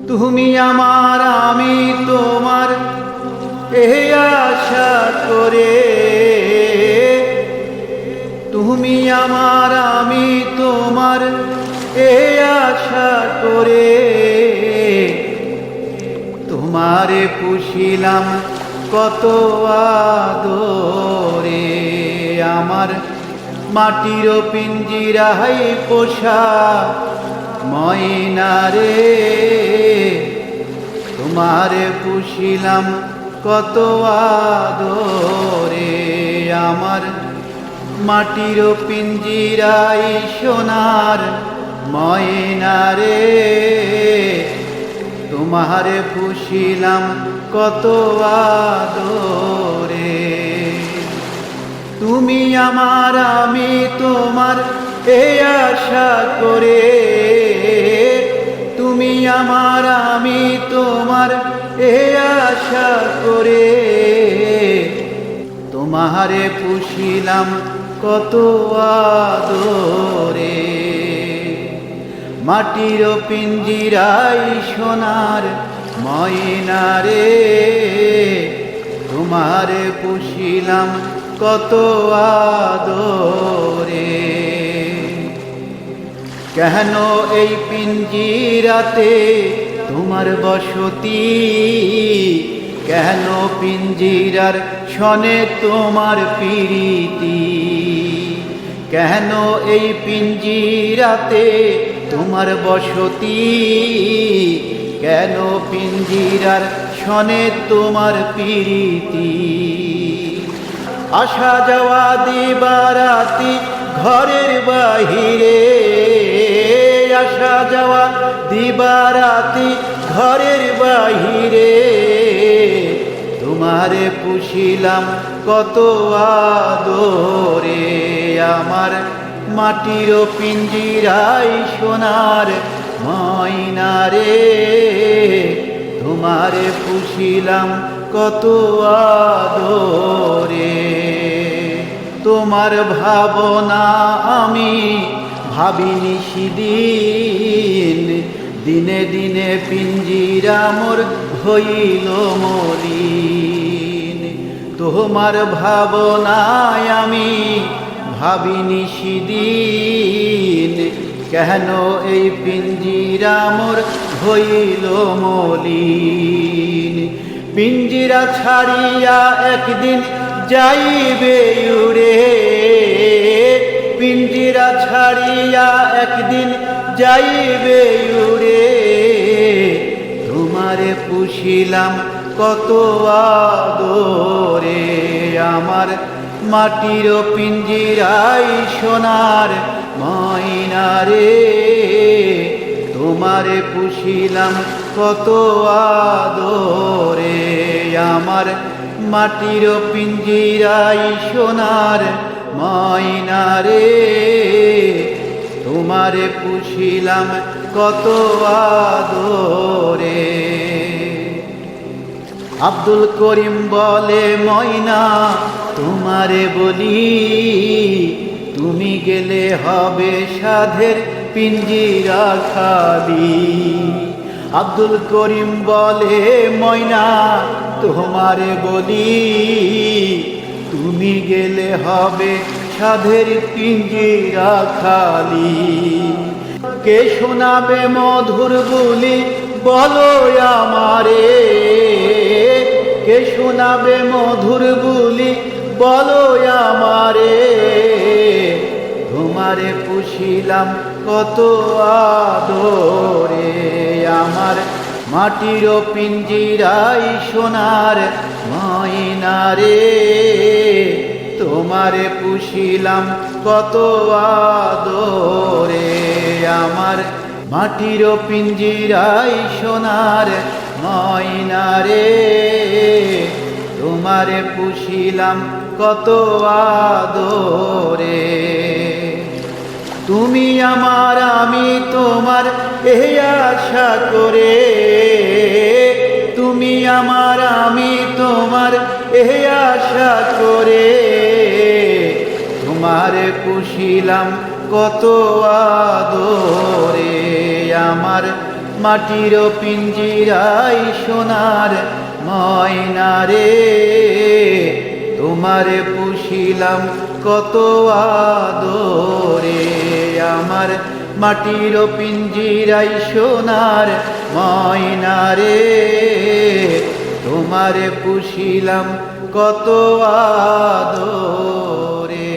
তুমি আমার আমি তোমার এই আশা করে, তুমি আমার আমি তোমার এই আশা করে, তোমারে পুষিলাম কত আদরে। আমার মাটির পিঞ্জিরায় পোষা ময়না রে, তোমারে পুষিলাম কত আদরে। আমার মাটির পিঞ্জিরায় সোনার ময়না রে, তোমারে পুষিলাম কত আদরে। তুমি আমার আমি তোমার এই আশা করে, তুমি আমার আমি তোমার এই আশা করে, তোমারে পুষিলাম কত আদরে। মাটির পিঞ্জিরায় সোনার ময়না রে, তোমারে পুষিলাম কত আদরে। কেন এই পিঞ্জিরাতে তোমার বসতি, কেন পিঞ্জিরার শনে তোমার প্রীতি, কেন এই পিঞ্জিরাতে তোমার বসতি, কেন পিঞ্জিরার শনে তোমার প্রীতি। আসা যাওয়া দিবারাতি ঘরের বাহিরে, আসা যাওয়া দিবারাতি ঘরের বাহিরে, তোমারে পুষিলাম কত আদরে। আমার মাটির পিঞ্জিরায় সোনার ময়না রে, তোমারে পুষিলাম কত আদরে। তোমার ভাবনা আমি ভাবিনি সেদিন, দিনে দিনে পিঞ্জিরা মোর হইল মলিন। তোমার ভাবনায় আমি ভাবিনি সেদিন, কেন এই পিঞ্জিরা মোর হইল মলিন। পিঞ্জিরা ছাড়িয়া একদিন যাইবে উড়ে, পিঞ্জিরা ছাড়িয়া একদিন যাইবে উড়ে, তোমারে পুষিলাম কত আদরে। আমার মাটির পিঞ্জিরায় সোনার ময়না রে, তোমারে পুষিলাম কত আদরে। আমার মাটির পিঞ্জিরায় সোনার ময়না রে, তোমারে পুষিলাম কত আদরে। আব্দুল করিম বলে ময়না তোমারে বলি, তুমি গেলে হবে সাধের পিঞ্জিরা খালি। আব্দুল করিম বলে ময়না তোমারে বলি, তুমি গেলে হবে সাধের পিঞ্জিরা খালি। কে শোনাবে মধুর বুলি বলো আমারে, কে শোনাবে মধুর বুলি বলো আমারে, তোমারে পুষিলাম কত আদরে। আমার মাটির পিঞ্জিরায় সোনার ময়না রে, তোমারে পুষিলাম কত আদরে। আমার মাটির পিঞ্জিরায় সোনার ময়না রে, তোমারে পুষিলাম কত আদরে। তুমি আমার আমি তোমার এই আশা করে, তুমি আমার আমি তোমার এই আশা করে, তোমারে পুষিলাম কত আদরে। আমার মাটির পিঞ্জিরাই সোনার ময়না রে, তোমারে পুষিলাম কত আদরে। আমার মাটির পিঞ্জিরাই সোনার ময়না রে, তোমারে পুষিলাম কত আদরে।